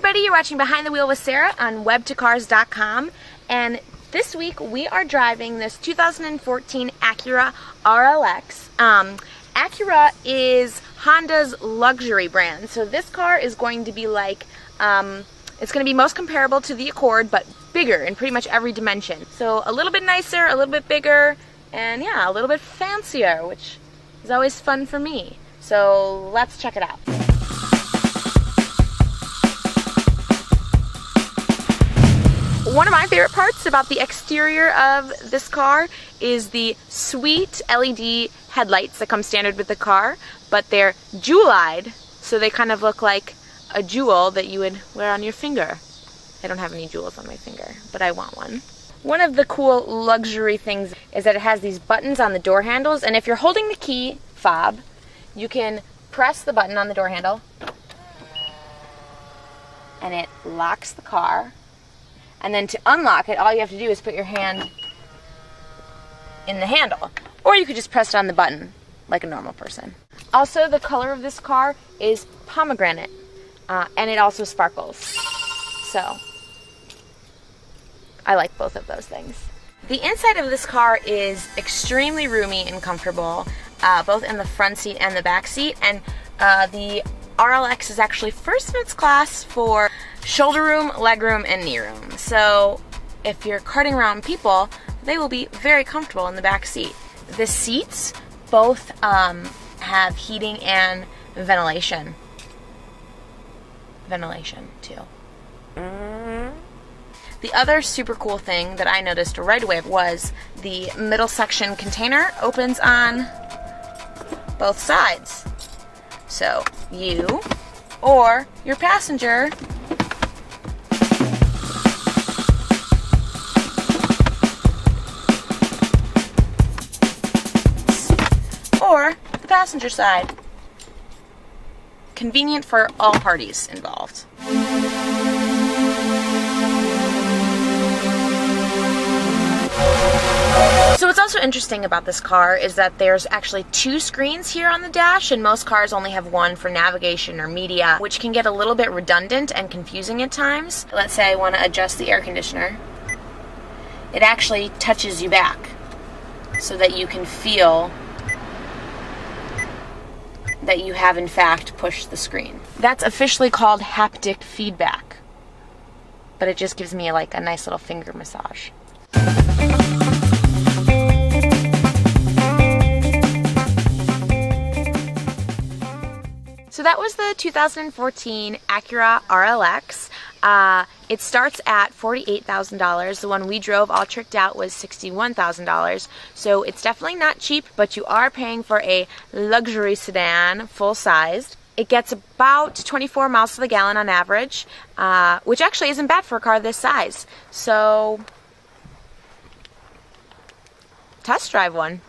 everybody, you're watching Behind the Wheel with Sarah on web2cars.com, and this week we are driving this 2014 Acura RLX. Acura is Honda's luxury brand, so this car is going to be like, it's going to be most comparable to the Accord, but bigger in pretty much every dimension. So a little bit nicer, a little bit bigger, and yeah, a little bit fancier, which is always fun for me. So let's check it out. One of my favorite parts about the exterior of this car is the sweet LED headlights that come standard with the car, but they're jewel-eyed, so they kind of look like a jewel that you would wear on your finger. I don't have any jewels on my finger, but I want one. One of the cool luxury things is that it has these buttons on the door handles, and if you're holding the key fob, you can press the button on the door handle, and it locks the car. And then to unlock it, all you have to do is put your hand in the handle. Or you could just press it on the button like a normal person. Also, the color of this car is pomegranate. And it also sparkles. So, I like both of those things. The inside of this car is extremely roomy and comfortable, both in the front seat and the back seat. And the RLX is actually first in its class for shoulder room, leg room, and knee room. So if you're carting around people, they will be very comfortable in the back seat. The seats both have heating and ventilation. Ventilation too. The other super cool thing that I noticed right away was the middle section container opens on both sides. So you or your passenger or the passenger side. Convenient for all parties involved. So what's also interesting about this car is that there's actually two screens here on the dash, and most cars only have one for navigation or media, which can get a little bit redundant and confusing at times. Let's say I want to adjust the air conditioner. It actually touches you back so that you can feel that you have in fact pushed the screen. That's officially called haptic feedback, but it just gives me like a nice little finger massage. So that was the 2014 Acura RLX. It starts at $48,000. The one we drove all tricked out was $61,000. So it's definitely not cheap, but you are paying for a luxury sedan, full-sized. It gets about 24 miles to the gallon on average, which actually isn't bad for a car this size. So test drive one.